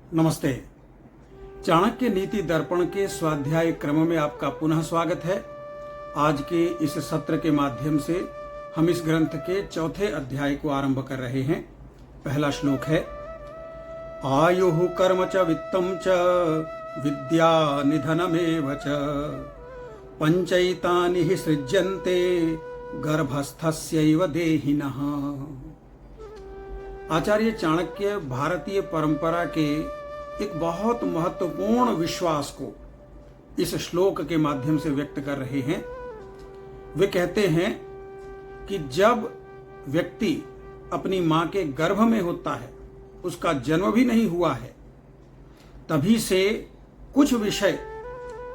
नमस्ते। चाणक्य नीति दर्पण के स्वाध्याय क्रम में आपका पुनः स्वागत है। आज के इस सत्र के माध्यम से हम इस ग्रंथ के चौथे अध्याय को आरंभ कर रहे हैं। पहला श्लोक है, आयुः कर्म च वित्तं च विद्या निधनमेव च पंचैतानि हि सृज्यन्ते गर्भस्थस्यैव देहिनः। आचार्य चाणक्य भारतीय परंपरा के एक बहुत महत्वपूर्ण विश्वास को इस श्लोक के माध्यम से व्यक्त कर रहे हैं। वे कहते हैं कि जब व्यक्ति अपनी मां के गर्भ में होता है, उसका जन्म भी नहीं हुआ है, तभी से कुछ विषय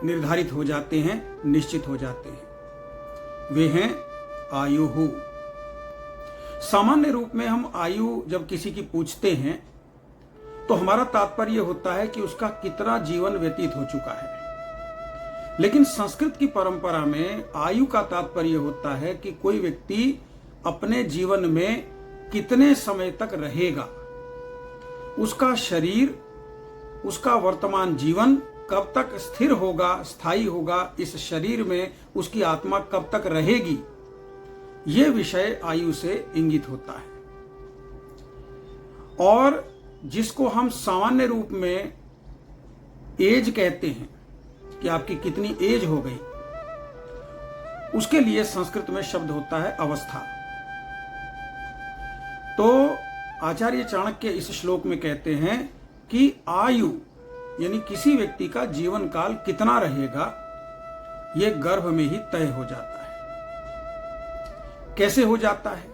निर्धारित हो जाते हैं, निश्चित हो जाते हैं। वे हैं आयु। सामान्य रूप में हम आयु जब किसी की पूछते हैं तो हमारा तात्पर्य होता है कि उसका कितना जीवन व्यतीत हो चुका है, लेकिन संस्कृत की परंपरा में आयु का तात्पर्य होता है कि कोई व्यक्ति अपने जीवन में कितने समय तक रहेगा, उसका शरीर, उसका वर्तमान जीवन कब तक स्थिर होगा, स्थायी होगा, इस शरीर में उसकी आत्मा कब तक रहेगी, ये विषय आयु से इंगित होता है। और जिसको हम सामान्य रूप में एज कहते हैं कि आपकी कितनी एज हो गई, उसके लिए संस्कृत में शब्द होता है अवस्था। तो आचार्य चाणक्य इस श्लोक में कहते हैं कि आयु यानी किसी व्यक्ति का जीवन काल कितना रहेगा, यह गर्भ में ही तय हो जाता है। कैसे हो जाता है?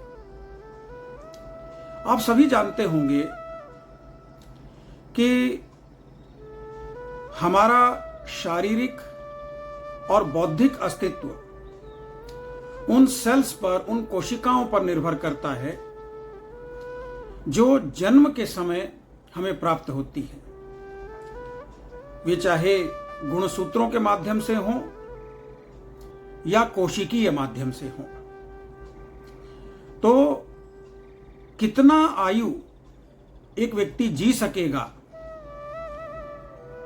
आप सभी जानते होंगे कि हमारा शारीरिक और बौद्धिक अस्तित्व उन सेल्स पर, उन कोशिकाओं पर निर्भर करता है जो जन्म के समय हमें प्राप्त होती है। वे चाहे गुणसूत्रों के माध्यम से हों या कोशिकीय माध्यम से हों। तो कितना आयु एक व्यक्ति जी सकेगा,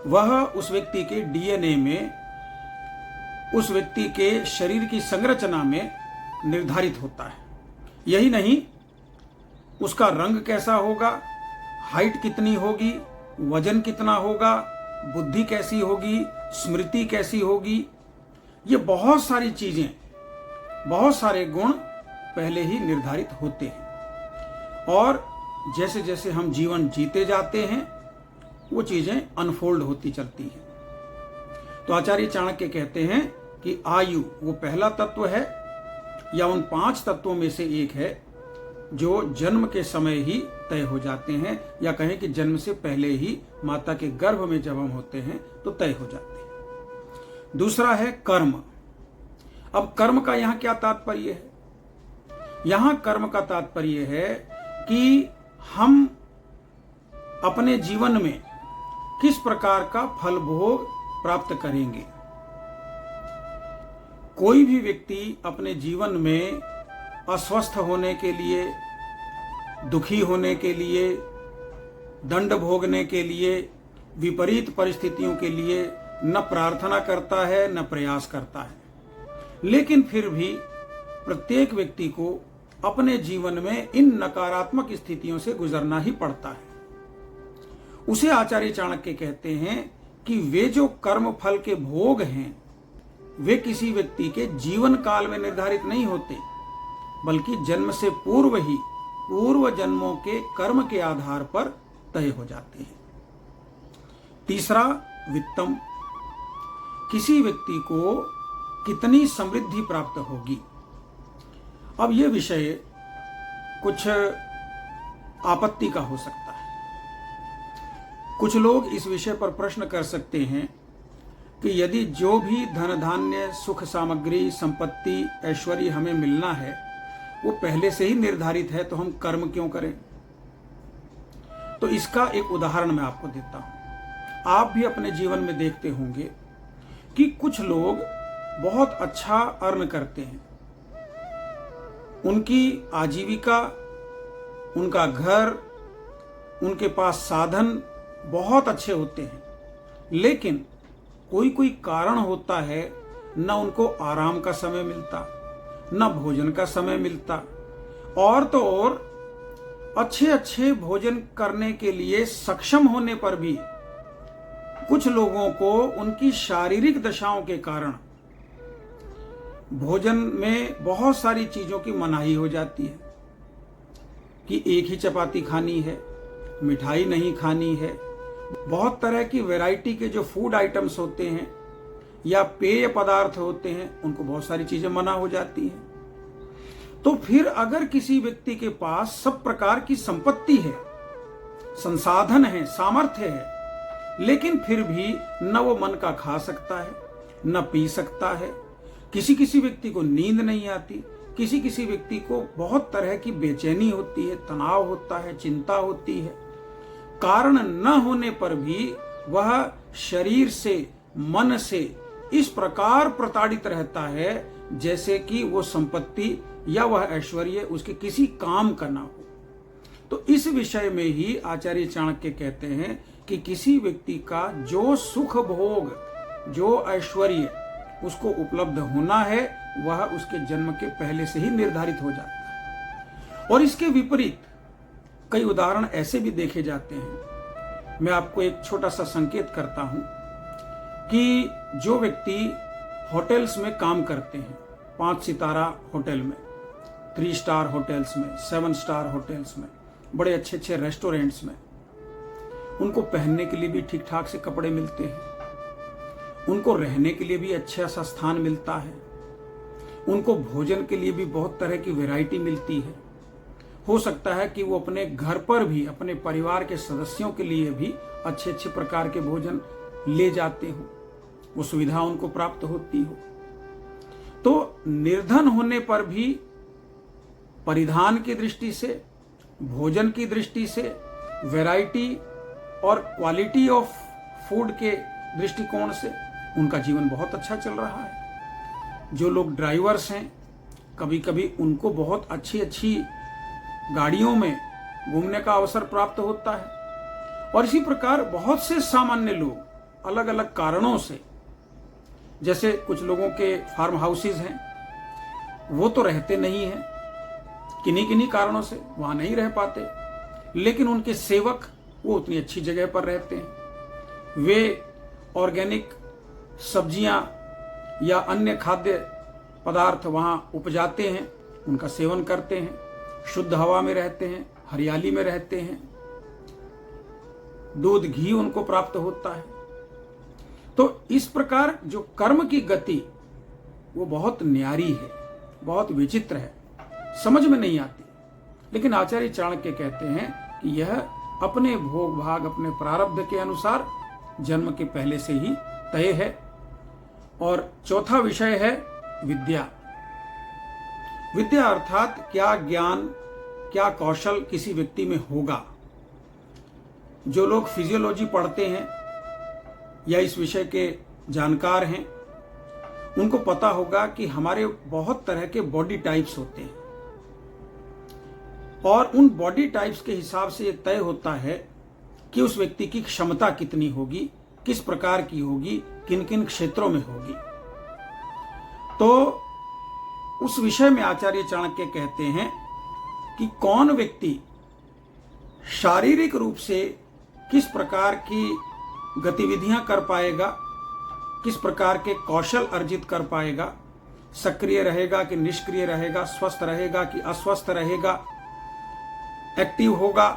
वह उस व्यक्ति के डीएनए में, उस व्यक्ति के शरीर की संरचना में निर्धारित होता है। यही नहीं, उसका रंग कैसा होगा, हाइट कितनी होगी, वजन कितना होगा, बुद्धि कैसी होगी, स्मृति कैसी होगी, ये बहुत सारी चीजें, बहुत सारे गुण पहले ही निर्धारित होते हैं। और जैसे जैसे हम जीवन जीते जाते हैं, वो चीजें अनफोल्ड होती चलती हैं। तो आचार्य चाणक्य कहते हैं कि आयु वो पहला तत्व है, या उन 5 तत्वों में से एक है जो जन्म के समय ही तय हो जाते हैं, या कहें कि जन्म से पहले ही माता के गर्भ में जब हम होते हैं तो तय हो जाते हैं। दूसरा है कर्म। अब कर्म का यहां क्या तात्पर्य है? यहां कर्म का तात्पर्य है कि हम अपने जीवन में किस प्रकार का फल भोग प्राप्त करेंगे। कोई भी व्यक्ति अपने जीवन में अस्वस्थ होने के लिए, दुखी होने के लिए, दंड भोगने के लिए, विपरीत परिस्थितियों के लिए न प्रार्थना करता है न प्रयास करता है, लेकिन फिर भी प्रत्येक व्यक्ति को अपने जीवन में इन नकारात्मक स्थितियों से गुजरना ही पड़ता है। उसे आचार्य चाणक्य कहते हैं कि वे जो कर्म फल के भोग हैं, वे किसी व्यक्ति के जीवन काल में निर्धारित नहीं होते, बल्कि जन्म से पूर्व ही पूर्व जन्मों के कर्म के आधार पर तय हो जाते हैं। तीसरा, वित्तम। किसी व्यक्ति को कितनी समृद्धि प्राप्त होगी। अब यह विषय कुछ आपत्ति का हो सकता है। कुछ लोग इस विषय पर प्रश्न कर सकते हैं कि यदि जो भी धन धान्य, सुख सामग्री, संपत्ति, ऐश्वर्य हमें मिलना है वो पहले से ही निर्धारित है, तो हम कर्म क्यों करें? तो इसका एक उदाहरण मैं आपको देता हूं। आप भी अपने जीवन में देखते होंगे कि कुछ लोग बहुत अच्छा अर्न करते हैं, उनकी आजीविका, उनका घर, उनके पास साधन बहुत अच्छे होते हैं, लेकिन कोई कोई कारण होता है, न उनको आराम का समय मिलता, न भोजन का समय मिलता, और तो और अच्छे अच्छे भोजन करने के लिए सक्षम होने पर भी कुछ लोगों को उनकी शारीरिक दशाओं के कारण भोजन में बहुत सारी चीजों की मनाही हो जाती है कि एक ही चपाती खानी है, मिठाई नहीं खानी है। बहुत तरह की वैरायटी के जो फूड आइटम्स होते हैं या पेय पदार्थ होते हैं, उनको बहुत सारी चीजें मना हो जाती हैं। तो फिर अगर किसी व्यक्ति के पास सब प्रकार की संपत्ति है, संसाधन है, सामर्थ्य है, लेकिन फिर भी न वो मन का खा सकता है, न पी सकता है, किसी किसी व्यक्ति को नींद नहीं आती, किसी किसी व्यक्ति को बहुत तरह की बेचैनी होती है, तनाव होता है, चिंता होती है, कारण न होने पर भी वह शरीर से, मन से इस प्रकार प्रताड़ित रहता है जैसे कि वो संपत्ति या वह ऐश्वर्य उसके किसी काम का ना हो। तो इस विषय में ही आचार्य चाणक्य कहते हैं कि किसी व्यक्ति का जो सुख भोग, जो ऐश्वर्य उसको उपलब्ध होना है, वह उसके जन्म के पहले से ही निर्धारित हो जाता है। और इसके विपरीत कई उदाहरण ऐसे भी देखे जाते हैं। मैं आपको एक छोटा सा संकेत करता हूं कि जो व्यक्ति होटल्स में काम करते हैं, 5 सितारा होटल में, 3 स्टार होटल्स में, 7 स्टार होटल्स में, बड़े अच्छे अच्छे रेस्टोरेंट्स में, उनको पहनने के लिए भी ठीक ठाक से कपड़े मिलते हैं, उनको रहने के लिए भी अच्छा सा स्थान मिलता है, उनको भोजन के लिए भी बहुत तरह की वैरायटी मिलती है। हो सकता है कि वो अपने घर पर भी अपने परिवार के सदस्यों के लिए भी अच्छे अच्छे प्रकार के भोजन ले जाते हो, वो सुविधा उनको प्राप्त होती हो। तो निर्धन होने पर भी परिधान की दृष्टि से, भोजन की दृष्टि से, वैरायटी और क्वालिटी ऑफ फूड के दृष्टिकोण से उनका जीवन बहुत अच्छा चल रहा है। जो लोग ड्राइवर्स हैं, कभी कभी उनको बहुत अच्छी अच्छी गाड़ियों में घूमने का अवसर प्राप्त होता है। और इसी प्रकार बहुत से सामान्य लोग अलग अलग कारणों से, जैसे कुछ लोगों के फार्म हाउसेज हैं, वो तो रहते नहीं हैं, किन्हीं किन्हीं कारणों से वहां नहीं रह पाते, लेकिन उनके सेवक वो उतनी अच्छी जगह पर रहते हैं। वे ऑर्गेनिक सब्जियां या अन्य खाद्य पदार्थ वहां उपजाते हैं, उनका सेवन करते हैं, शुद्ध हवा में रहते हैं, हरियाली में रहते हैं, दूध घी उनको प्राप्त होता है। तो इस प्रकार जो कर्म की गति वो बहुत न्यारी है, बहुत विचित्र है, समझ में नहीं आती। लेकिन आचार्य चाणक्य कहते हैं कि यह अपने भोग भाग, अपने प्रारब्ध के अनुसार जन्म के पहले से ही तय है। और चौथा विषय है विद्या। विद्या अर्थात क्या ज्ञान, क्या कौशल किसी व्यक्ति में होगा। जो लोग फिजियोलॉजी पढ़ते हैं या इस विषय के जानकार हैं, उनको पता होगा कि हमारे बहुत तरह के बॉडी टाइप्स होते हैं, और उन बॉडी टाइप्स के हिसाब से यह तय होता है कि उस व्यक्ति की क्षमता कितनी होगी, किस प्रकार की होगी, किन किन क्षेत्रों में होगी। तो उस विषय में आचार्य चाणक्य कहते हैं कि कौन व्यक्ति शारीरिक रूप से किस प्रकार की गतिविधियां कर पाएगा, किस प्रकार के कौशल अर्जित कर पाएगा, सक्रिय रहेगा कि निष्क्रिय रहेगा, स्वस्थ रहेगा कि अस्वस्थ रहेगा, एक्टिव होगा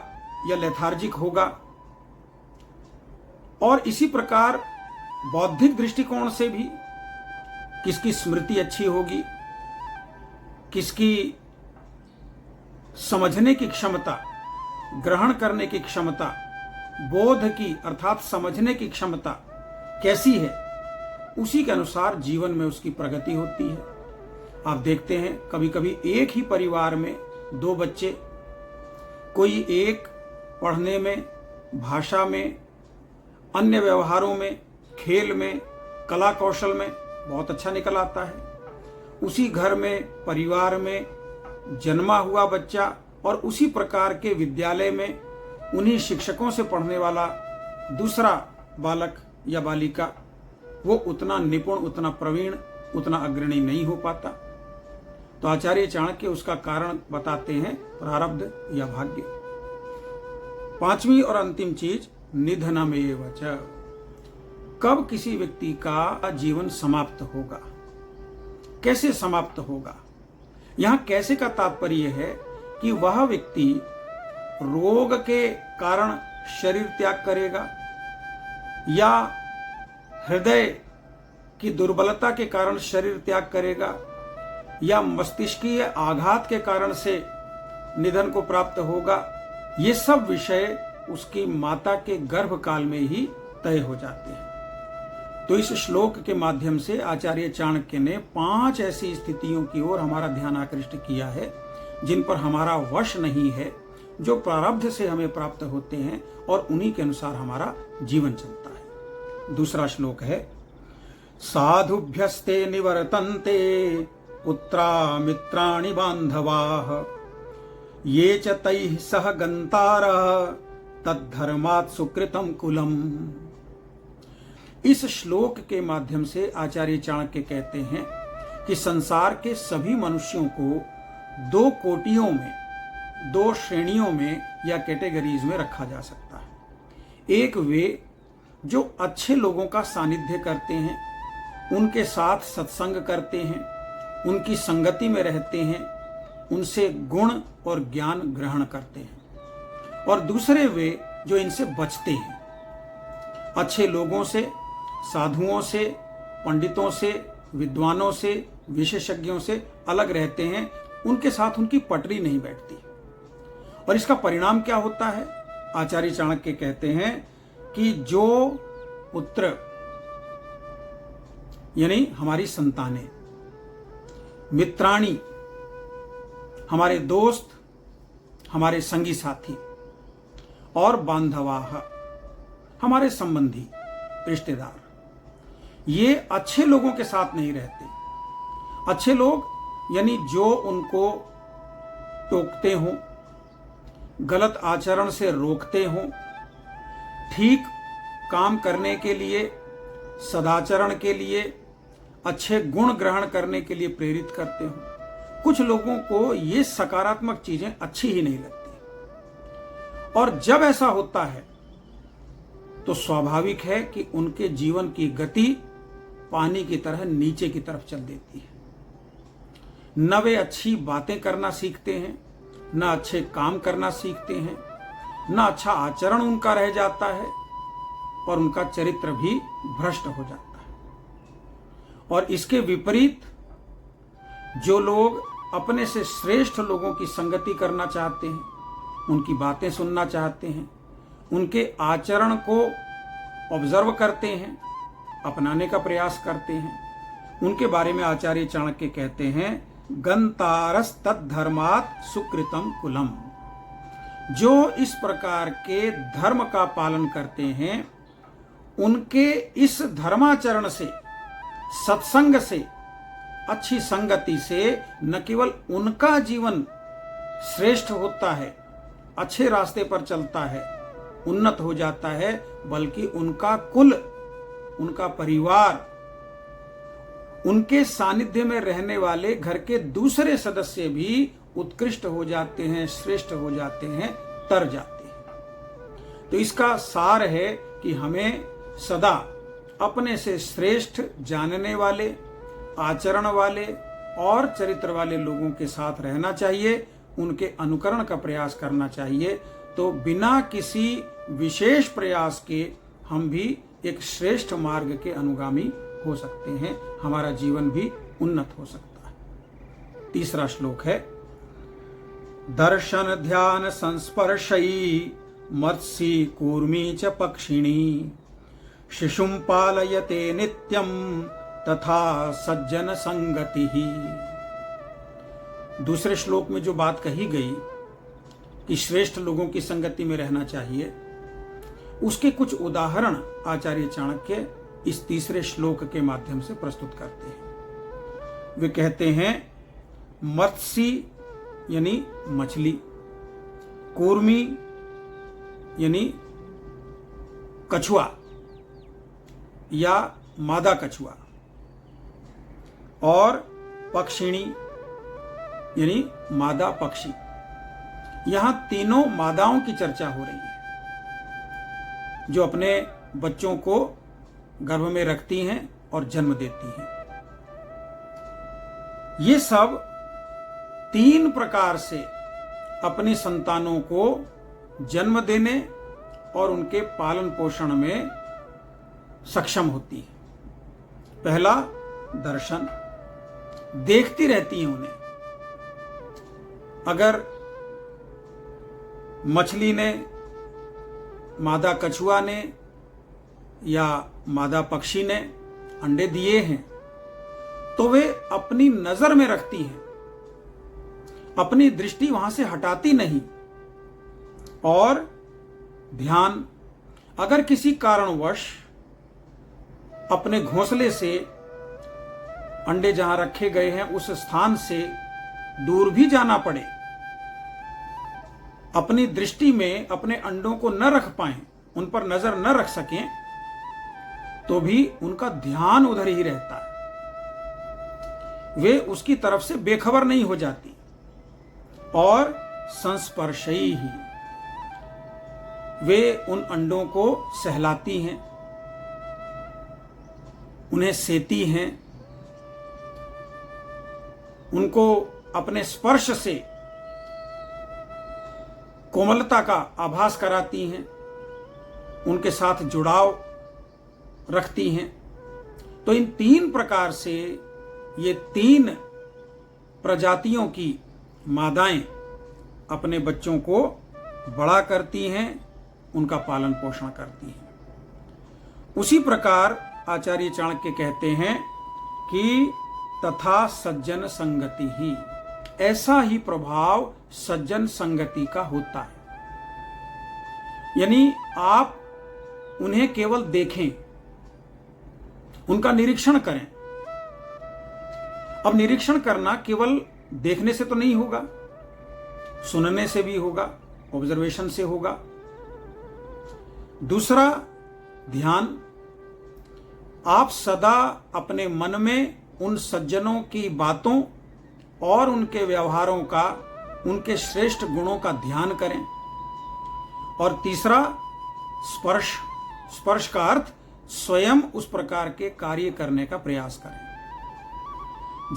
या लेथार्जिक होगा। और इसी प्रकार बौद्धिक दृष्टिकोण से भी किसकी स्मृति अच्छी होगी, किसकी समझने की क्षमता, ग्रहण करने की क्षमता, बोध की अर्थात समझने की क्षमता कैसी है, उसी के अनुसार जीवन में उसकी प्रगति होती है। आप देखते हैं कभी कभी एक ही परिवार में 2 बच्चे, कोई एक पढ़ने में, भाषा में, अन्य व्यवहारों में, खेल में, कला कौशल में बहुत अच्छा निकल आता है। उसी घर में, परिवार में जन्मा हुआ बच्चा और उसी प्रकार के विद्यालय में उन्हीं शिक्षकों से पढ़ने वाला दूसरा बालक या बालिका वो उतना निपुण, उतना प्रवीण, उतना अग्रणी नहीं हो पाता। तो आचार्य चाणक्य उसका कारण बताते हैं प्रारब्ध या भाग्य। पांचवी और अंतिम चीज निधनमेव च, कब किसी व्यक्ति का जीवन समाप्त होगा, कैसे समाप्त होगा। यहां कैसे का तात्पर्य है कि वह व्यक्ति रोग के कारण शरीर त्याग करेगा, या हृदय की दुर्बलता के कारण शरीर त्याग करेगा, या मस्तिष्कीय आघात के कारण से निधन को प्राप्त होगा। ये सब विषय उसकी माता के गर्भकाल में ही तय हो जाते हैं। तो इस श्लोक के माध्यम से आचार्य चाणक्य ने 5 ऐसी स्थितियों की ओर हमारा ध्यान आकृष्ट किया है जिन पर हमारा वश नहीं है, जो प्रारब्ध से हमें प्राप्त होते हैं और उन्हीं के अनुसार हमारा जीवन चलता है। दूसरा श्लोक है साधुभ्यस्ते निवर्तन्ते पुत्रा मित्राणि बांधवाः ये च तैः सह गन्तारः तद्धर्मात् सुकृतं कुलम्। इस श्लोक के माध्यम से आचार्य चाणक्य कहते हैं कि संसार के सभी मनुष्यों को 2 कोटियों में, 2 श्रेणियों में या कैटेगरीज में रखा जा सकता है। एक वे जो अच्छे लोगों का सानिध्य करते हैं, उनके साथ सत्संग करते हैं, उनकी संगति में रहते हैं, उनसे गुण और ज्ञान ग्रहण करते हैं। और दूसरे वे जो इनसे बचते हैं, अच्छे लोगों से, साधुओं से, पंडितों से, विद्वानों से, विशेषज्ञों से अलग रहते हैं, उनके साथ उनकी पटरी नहीं बैठती। और इसका परिणाम क्या होता है? आचार्य चाणक्य कहते हैं कि जो पुत्र यानी हमारी संतानें, मित्राणी हमारे दोस्त, हमारे संगी साथी, और बांधवाः हमारे संबंधी, रिश्तेदार, ये अच्छे लोगों के साथ नहीं रहते। अच्छे लोग यानी जो उनको टोकते हों, गलत आचरण से रोकते हों, ठीक काम करने के लिए, सदाचरण के लिए, अच्छे गुण ग्रहण करने के लिए प्रेरित करते हों। कुछ लोगों को ये सकारात्मक चीजें अच्छी ही नहीं लगती, और जब ऐसा होता है तो स्वाभाविक है कि उनके जीवन की गति पानी की तरह नीचे की तरफ चल देती है। न वे अच्छी बातें करना सीखते हैं, न अच्छे काम करना सीखते हैं, न अच्छा आचरण उनका रह जाता है, और उनका चरित्र भी भ्रष्ट हो जाता है। और इसके विपरीत जो लोग अपने से श्रेष्ठ लोगों की संगति करना चाहते हैं, उनकी बातें सुनना चाहते हैं, उनके आचरण को ऑब्जर्व करते हैं, अपनाने का प्रयास करते हैं, उनके बारे में आचार्य चाणक्य कहते हैं गंतारस तद्धर्मात् सुकृतम कुलम। जो इस प्रकार के धर्म का पालन करते हैं, उनके इस धर्माचरण से, सत्संग से, अच्छी संगति से न केवल उनका जीवन श्रेष्ठ होता है, अच्छे रास्ते पर चलता है, उन्नत हो जाता है, बल्कि उनका कुल, उनका परिवार, उनके सानिध्य में रहने वाले घर के दूसरे सदस्य भी उत्कृष्ट हो जाते हैं, श्रेष्ठ हो जाते हैं, तर जाते हैं। तो इसका सार है कि हमें सदा अपने से श्रेष्ठ जानने वाले, आचरण वाले और चरित्र वाले लोगों के साथ रहना चाहिए, उनके अनुकरण का प्रयास करना चाहिए। तो बिना किसी विशेष प्रयास के हम भी एक श्रेष्ठ मार्ग के अनुगामी हो सकते हैं, हमारा जीवन भी उन्नत हो सकता है। तीसरा श्लोक है दर्शन ध्यान संस्पर्शई मत्सी कूर्मी च पक्षिणी शिशुं पालयते नित्यम तथा सज्जन संगति ही। दूसरे श्लोक में जो बात कही गई कि श्रेष्ठ लोगों की संगति में रहना चाहिए, उसके कुछ उदाहरण आचार्य चाणक्य इस तीसरे श्लोक के माध्यम से प्रस्तुत करते हैं। वे कहते हैं मत्सी यानी मछली, कूर्मी यानी कछुआ या मादा कछुआ और पक्षिणी यानी मादा पक्षी, यहां तीनों मादाओं की चर्चा हो रही है जो अपने बच्चों को गर्भ में रखती हैं और जन्म देती हैं। ये सब 3 प्रकार से अपनी संतानों को जन्म देने और उनके पालन पोषण में सक्षम होती है। पहला, दर्शन, देखती रहती हैं उन्हें। अगर मछली ने, मादा कछुआ ने या मादा पक्षी ने अंडे दिए हैं तो वे अपनी नजर में रखती हैं, अपनी दृष्टि वहां से हटाती नहीं। और ध्यान, अगर किसी कारणवश अपने घोंसले से अंडे जहां रखे गए हैं उस स्थान से दूर भी जाना पड़े, अपनी दृष्टि में अपने अंडों को न रख पाएं, उन पर नजर न रख सकें, तो भी उनका ध्यान उधर ही रहता है। वे उसकी तरफ से बेखबर नहीं हो जाती। और संस्पर्शयी ही, वे उन अंडों को सहलाती हैं, उन्हें सेती हैं, उनको अपने स्पर्श से कोमलता का आभास कराती हैं, उनके साथ जुड़ाव रखती हैं। तो इन 3 प्रकार से ये 3 प्रजातियों की मादाएं अपने बच्चों को बड़ा करती हैं, उनका पालन पोषण करती हैं। उसी प्रकार आचार्य चाणक्य कहते हैं कि तथा सज्जन संगति ही, ऐसा ही प्रभाव सज्जन संगति का होता है। यानी आप उन्हें केवल देखें, उनका निरीक्षण करें। अब निरीक्षण करना केवल देखने से तो नहीं होगा, सुनने से भी होगा, ऑब्जर्वेशन से होगा। दूसरा, ध्यान, आप सदा अपने मन में उन सज्जनों की बातों और उनके व्यवहारों का, उनके श्रेष्ठ गुणों का ध्यान करें। और तीसरा, स्पर्श, स्पर्श का अर्थ स्वयं उस प्रकार के कार्य करने का प्रयास करें।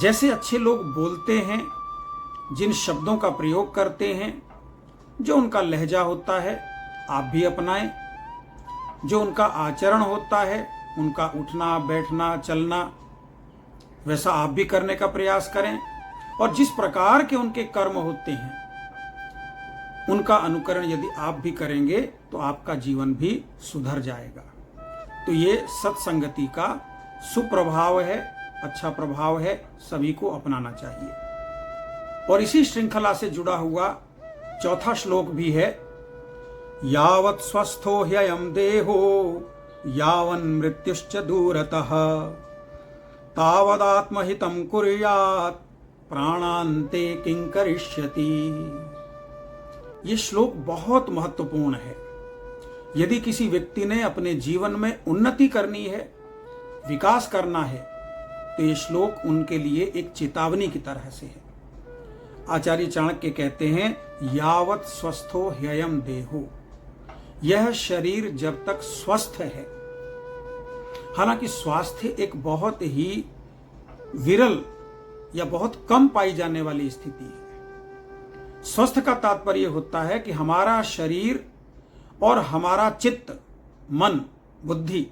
जैसे अच्छे लोग बोलते हैं, जिन शब्दों का प्रयोग करते हैं, जो उनका लहजा होता है आप भी अपनाएं, जो उनका आचरण होता है, उनका उठना बैठना चलना, वैसा आप भी करने का प्रयास करें। और जिस प्रकार के उनके कर्म होते हैं उनका अनुकरण यदि आप भी करेंगे तो आपका जीवन भी सुधर जाएगा। तो ये सत्संगति का सुप्रभाव है, अच्छा प्रभाव है, सभी को अपनाना चाहिए। और इसी श्रृंखला से जुड़ा हुआ चौथा श्लोक भी है, यावत् स्वस्थो ह्ययं देहो यावन् मृत्युश्च दूरतः तावदात्महितं कुर्यात् प्राणान्ते किं करिष्यति। ये श्लोक बहुत महत्वपूर्ण है। यदि किसी व्यक्ति ने अपने जीवन में उन्नति करनी है, विकास करना है, तो ये श्लोक उनके लिए एक चेतावनी की तरह से है। आचार्य चाणक्य कहते हैं, यावत् स्वस्थो ह्ययं देहो, यह शरीर जब तक स्वस्थ है। हालांकि स्वास्थ्य एक बहुत ही विरल या बहुत कम पाई जाने वाली स्थिति है। स्वस्थ का तात्पर्य होता है कि हमारा शरीर और हमारा चित्त, मन, बुद्धि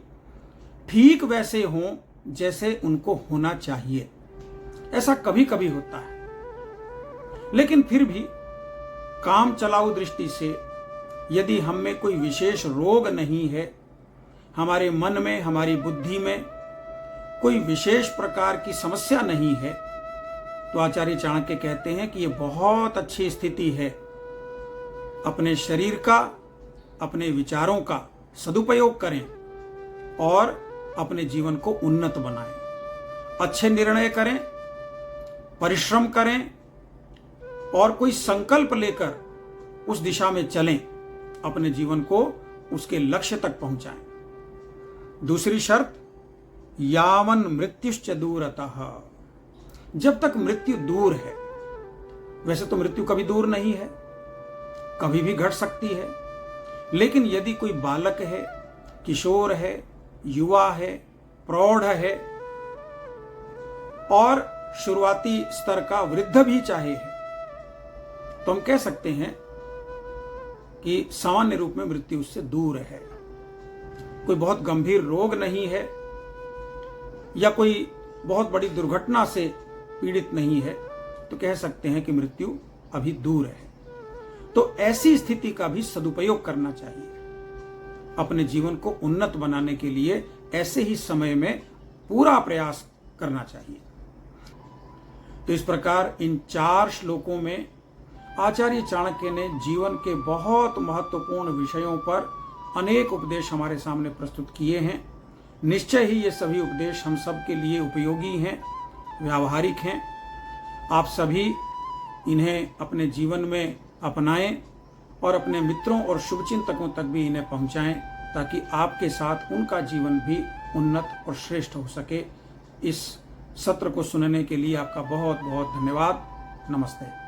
ठीक वैसे हों जैसे उनको होना चाहिए। ऐसा कभी कभी होता है, लेकिन फिर भी काम चलाऊ दृष्टि से यदि हम में कोई विशेष रोग नहीं है, हमारे मन में, हमारी बुद्धि में कोई विशेष प्रकार की समस्या नहीं है, तो आचार्य चाणक्य कहते हैं कि यह बहुत अच्छी स्थिति है। अपने शरीर का, अपने विचारों का सदुपयोग करें और अपने जीवन को उन्नत बनाएं, अच्छे निर्णय करें, परिश्रम करें और कोई संकल्प लेकर उस दिशा में चलें, अपने जीवन को उसके लक्ष्य तक पहुंचाएं। दूसरी शर्त, यावन मृत्युश्च दूरतः, जब तक मृत्यु दूर है। वैसे तो मृत्यु कभी दूर नहीं है, कभी भी घट सकती है, लेकिन यदि कोई बालक है, किशोर है, युवा है, प्रौढ़ है और शुरुआती स्तर का वृद्ध भी चाहे है, तो हम कह सकते हैं कि सामान्य रूप में मृत्यु उससे दूर है। कोई बहुत गंभीर रोग नहीं है या कोई बहुत बड़ी दुर्घटना से पीड़ित नहीं है, तो कह सकते हैं कि मृत्यु अभी दूर है। तो ऐसी स्थिति का भी सदुपयोग करना चाहिए। अपने जीवन को उन्नत बनाने के लिए ऐसे ही समय में पूरा प्रयास करना चाहिए। तो इस प्रकार इन 4 श्लोकों में आचार्य चाणक्य ने जीवन के बहुत महत्वपूर्ण विषयों पर अनेक उपदेश हमारे सामने प्रस्तुत किए हैं। निश्चय ही ये सभी उपदेश हम सब के लिए उपयोगी हैं, व्यावहारिक हैं। आप सभी इन्हें अपने जीवन में अपनाएं और अपने मित्रों और शुभचिंतकों तक भी इन्हें पहुंचाएं, ताकि आपके साथ उनका जीवन भी उन्नत और श्रेष्ठ हो सके। इस सत्र को सुनने के लिए आपका बहुत बहुत धन्यवाद। नमस्ते।